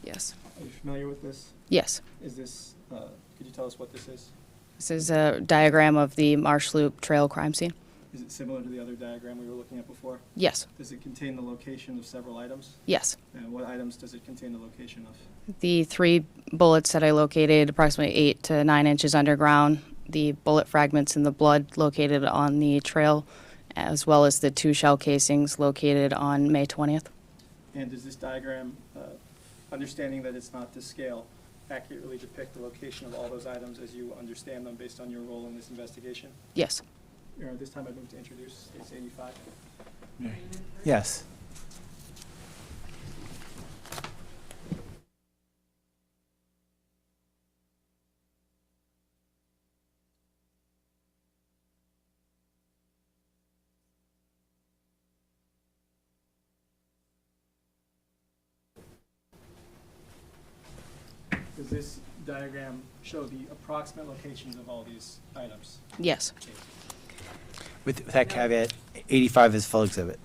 Yes. Are you familiar with this? Yes. Is this, could you tell us what this is? This is a diagram of the Marsh Loop Trail crime scene. Is it similar to the other diagram we were looking at before? Yes. Does it contain the location of several items? Yes. And what items does it contain the location of? The 3 bullets that I located approximately 8 to 9 inches underground, the bullet fragments and the blood located on the trail, as well as the 2 shell casings located on May 20th. And does this diagram, understanding that it's not to scale, accurately depict the location of all those items as you understand them based on your role in this investigation? Yes. Your Honor, at this time I'd move to introduce case 85. Yes. Does this diagram show the approximate locations of all these items? Yes. With that caveat, 85 is full exhibit.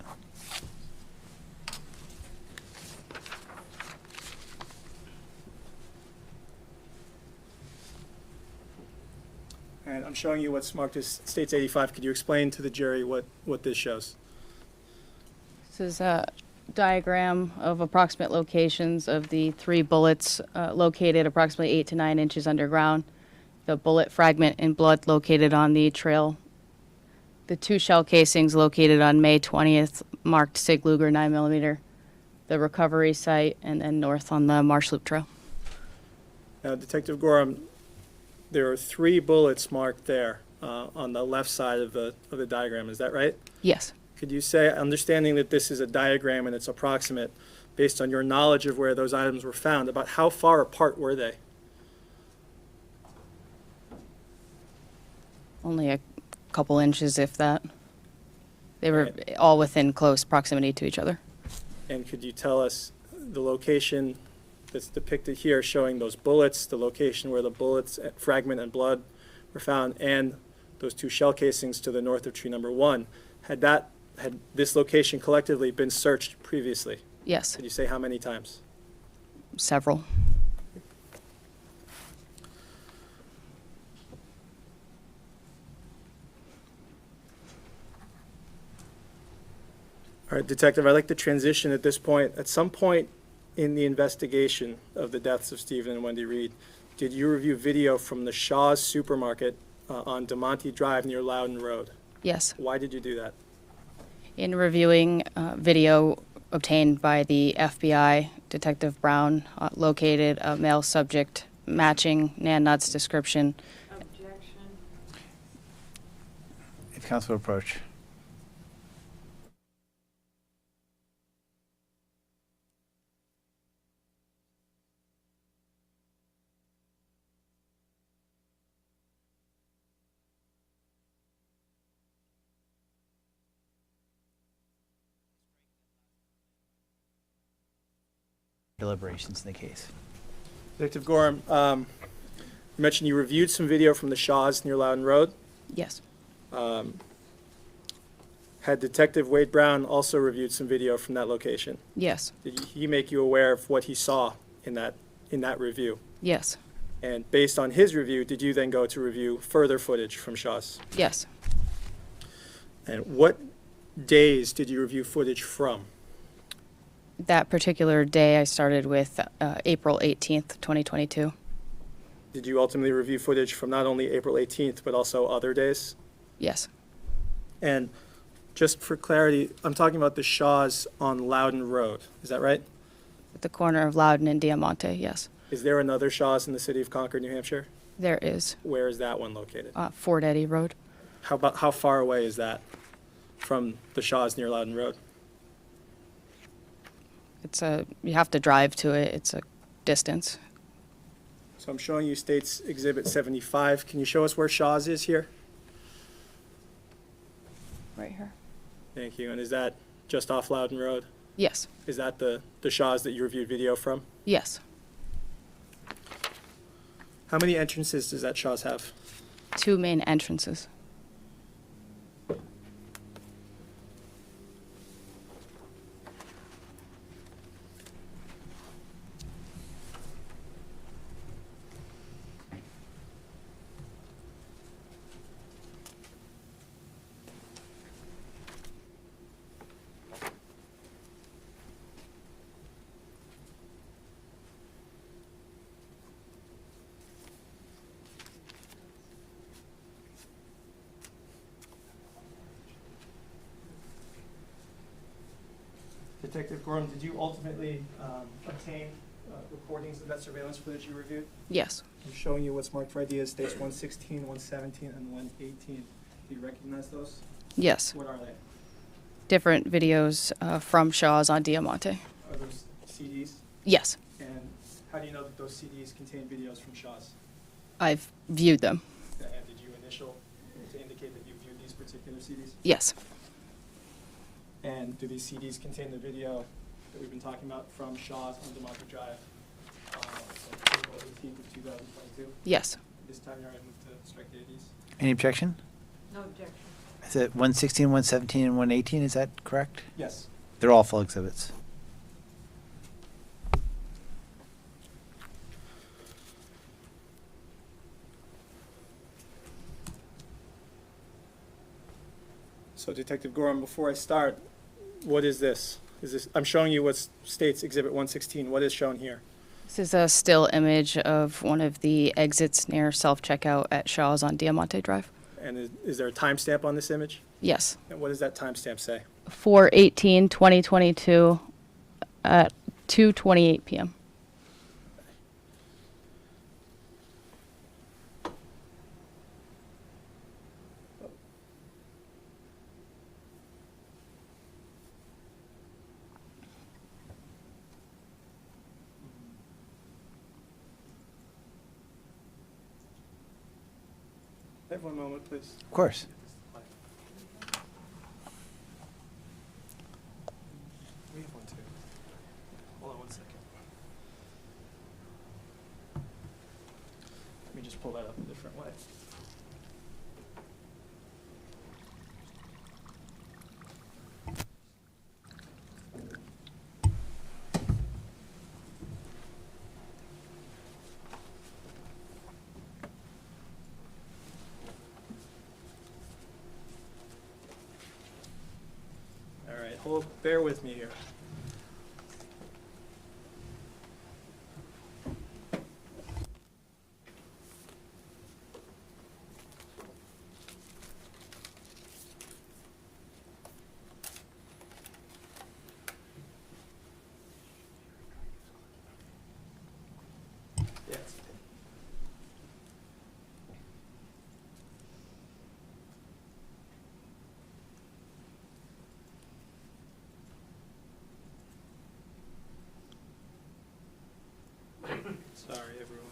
And I'm showing you what's marked as states 85. Could you explain to the jury what this shows? This is a diagram of approximate locations of the 3 bullets located approximately 8 to 9 inches underground, the bullet fragment and blood located on the trail, the 2 shell casings located on May 20th marked Sig Luger 9mm, the recovery site, and then north on the Marsh Loop Trail. Now, Detective Gorham, there are 3 bullets marked there on the left side of the diagram. Is that right? Yes. Could you say, understanding that this is a diagram and it's approximate, based on your knowledge of where those items were found, about how far apart were they? Only a couple inches, if that. They were all within close proximity to each other. And could you tell us the location that's depicted here, showing those bullets, the location where the bullets, fragment and blood were found, and those 2 shell casings to the north of tree number 1? Had this location collectively been searched previously? Yes. Could you say how many times? Several. All right, Detective, I'd like to transition at this point. At some point in the investigation of the deaths of Stephen and Wendy Reed, did you review video from the Shaw's Supermarket on DeMonte Drive near Loudon Road? Yes. Why did you do that? In reviewing video obtained by the FBI, Detective Brown located a male subject matching Nan Nutt's description. Objection. If counsel will approach. Deliberations in the case. Detective Gorham, you mentioned you reviewed some video from the Shaw's near Loudon Road. Yes. Had Detective Wade Brown also reviewed some video from that location? Yes. Did he make you aware of what he saw in that review? Yes. And based on his review, did you then go to review further footage from Shaw's? Yes. And what days did you review footage from? That particular day I started with April 18th, 2022. Did you ultimately review footage from not only April 18th, but also other days? Yes. And just for clarity, I'm talking about the Shaw's on Loudon Road. Is that right? At the corner of Loudon and Diamante, yes. Is there another Shaw's in the city of Concord, New Hampshire? There is. Where is that one located? Fort Eddy Road. How far away is that from the Shaw's near Loudon Road? You have to drive to it. It's a distance. So I'm showing you State's Exhibit 75. Can you show us where Shaw's is here? Right here. Thank you. And is that just off Loudon Road? Yes. Is that the Shaw's that you reviewed video from? Yes. How many entrances does that Shaw's have? 2 main entrances. Detective Gorham, did you ultimately obtain recordings of that surveillance footage you reviewed? Yes. I'm showing you what's marked for ID as states 116, 117, and 118. Do you recognize those? Yes. What are they? Different videos from Shaw's on Diamante. Are those CDs? Yes. And how do you know that those CDs contain videos from Shaw's? I've viewed them. And did you initial to indicate that you viewed these particular CDs? Yes. And do these CDs contain the video that we've been talking about from Shaw's on DeMonte Drive on April 18th of 2022? Yes. This time you're going to move to strike the IDs? Any objection? No objection. Is it 116, 117, and 118, is that correct? Yes. They're all full exhibits. So Detective Gorham, before I start, what is this? I'm showing you what states Exhibit 116. What is shown here? This is a still image of one of the exits near self-checkout at Shaw's on Diamante Drive. And is there a timestamp on this image? Yes. And what does that timestamp say? 4/18/2022 at 2:28 p.m. Have one moment, please. Of course. We have one too. Hold on one second. Let me just pull that up a different way. All right, bear with me here. Yes. Sorry, everyone.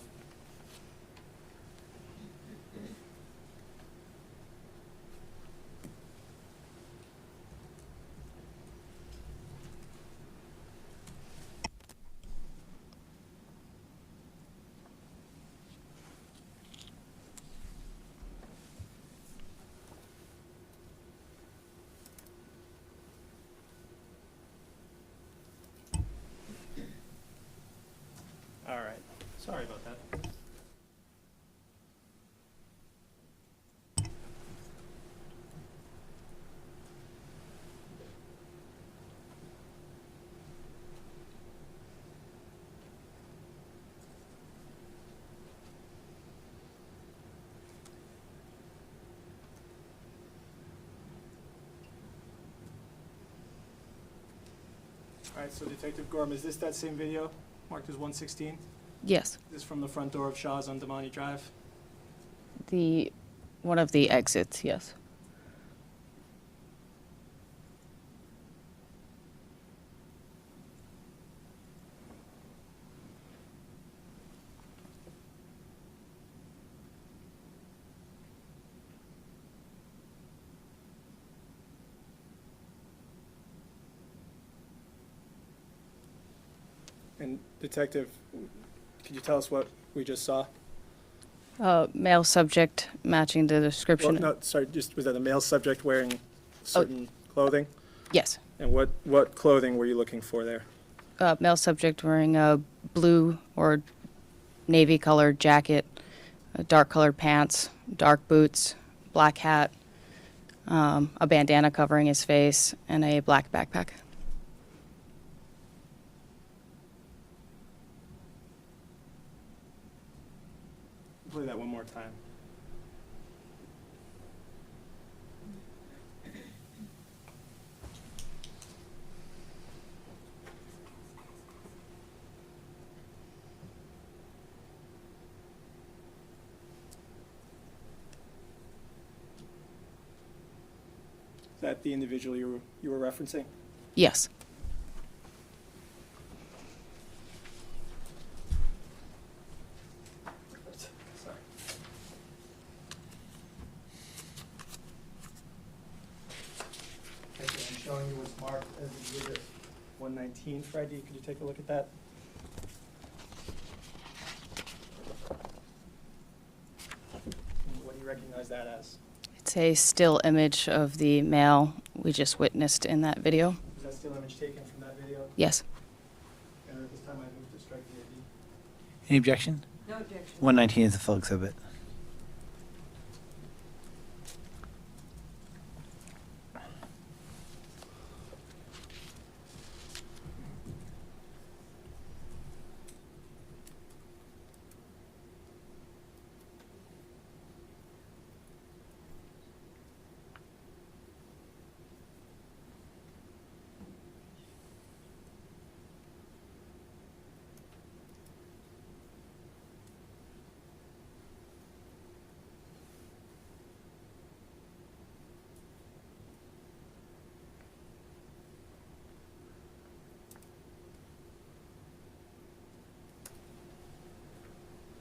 All right. Sorry about that. All right, so Detective Gorham, is this that same video marked as 116? Yes. This from the front door of Shaw's on Damani Drive? One of the exits, yes. And Detective, could you tell us what we just saw? Male subject matching the description. Well, no, sorry, was that a male subject wearing certain clothing? Yes. And what clothing were you looking for there? Male subject wearing a blue or navy colored jacket, dark colored pants, dark boots, black hat, a bandana covering his face, and a black backpack. Play that one more time. that the individual you were referencing? Yes. Sorry. Thank you. I'm showing you what's marked as Exhibit 119 for ID. Could you take a look at that? And what do you recognize that as? It's a still image of the male we just witnessed in that video. Is that still image taken from that video? Yes. And at this time, I move to strike the ID. Any objection? No objection. 119 is the full exhibit.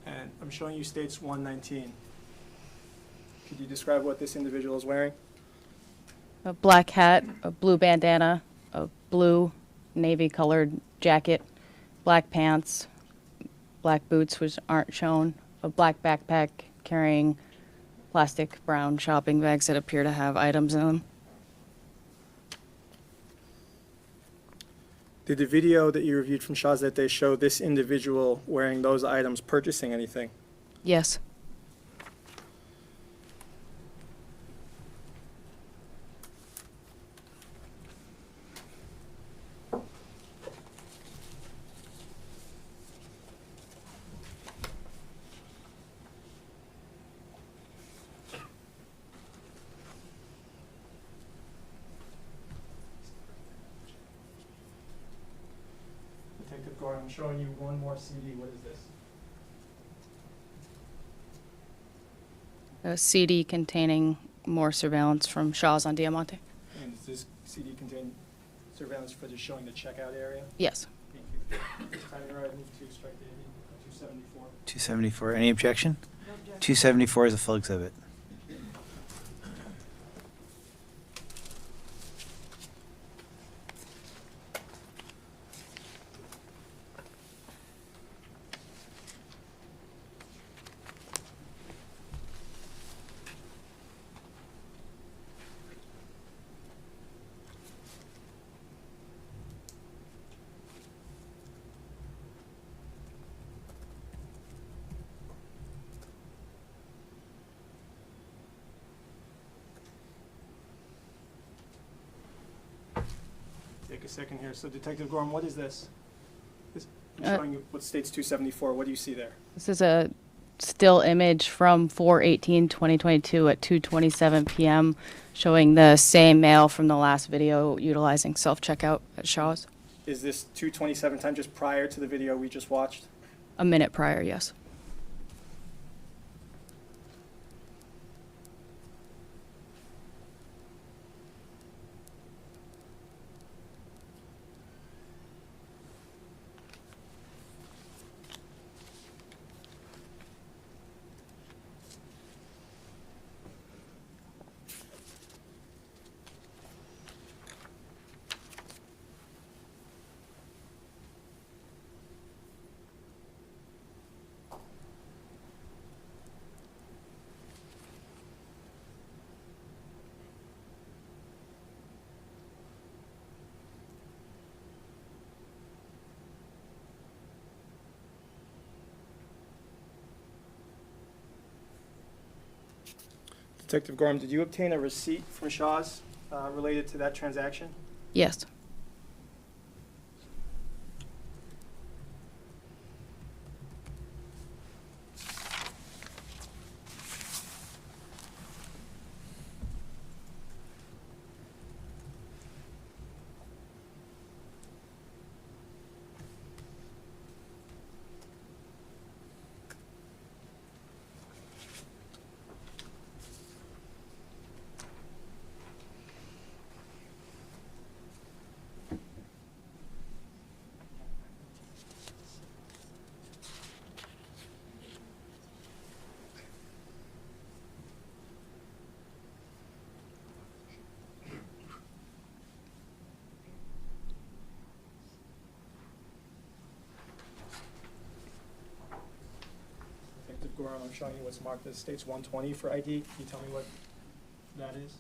And I'm showing you states 119. Could you describe what this individual is wearing? A black hat, a blue bandana, a blue navy colored jacket, black pants, black boots which aren't shown, a black backpack carrying plastic brown shopping bags that appear to have items in them. Did the video that you reviewed from Shaw's that day show this individual wearing those items purchasing anything? Yes. Detective Gordon, I'm showing you one more CD. What is this? A CD containing more surveillance from Shaw's on Diamante. And does this CD contain surveillance footage showing the checkout area? Yes. Thank you. Time to move to strike the ID, 274. 274. Any objection? No objection. 274 is the full exhibit. Take a second here. So Detective Gorham, what is this? I'm Uh, showing you what states 274. What do you see there? This is a still image from 4/18/2022 at 2:27 p.m. showing the same male from the last video utilizing self-checkout at Shaw's. Is this 227 time just prior to the video we just watched? A minute prior, yes. Detective Gorham, did you obtain a receipt from Shaw's related to that transaction? Yes. Gorham, I'm showing you what's marked as states 120 for ID. Can you tell me what that is?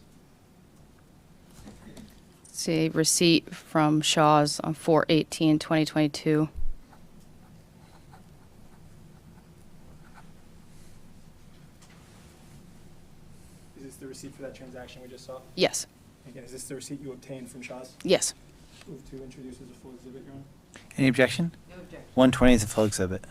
It's a receipt from Shaw's on 4/18/2022. Is this the receipt for that transaction we just saw? Yes, Again, is this the receipt you obtained from Shaw's? yes. Move to introduce as a full exhibit, Your Honor. Any objection? No objection. 120 is a full exhibit.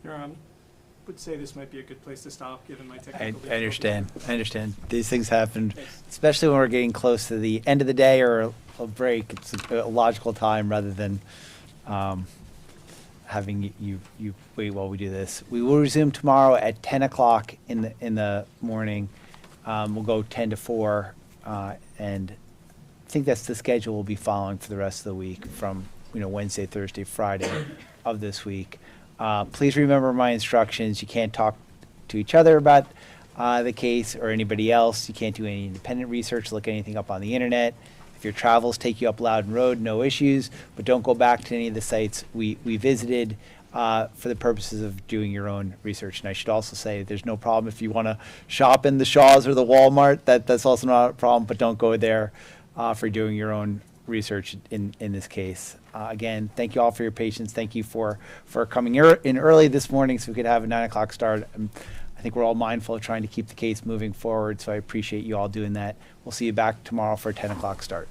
Your Honor, I would say this might be a good place to stop, given my I technical I understand. difficulties. I understand. These things happen, Thanks. especially when we're getting close to the end of the day or a break. It's a logical time rather than having you wait while we do this. We will resume tomorrow at 10 o'clock in the morning. We'll go 10 to 4, and I think that's the schedule we'll be following for the rest of the week from Wednesday, Thursday, Friday of this week. Please remember my instructions. You can't talk to each other about the case or anybody else. You can't do any independent research, look anything up on the internet. If your travels take you up Loudon Road, no issues, but don't go back to any of the sites we visited for the purposes of doing your own research. And I should also say there's no problem if you want to shop in the Shaw's or the Walmart. That's also not a problem, but don't go there for doing your own research in this case. Again, thank you all for your patience. Thank you for coming in early this morning so we could have a 9 o'clock start. I think we're all mindful of trying to keep the case moving forward, so I appreciate you all doing that. We'll see you back tomorrow for a 10 o'clock start.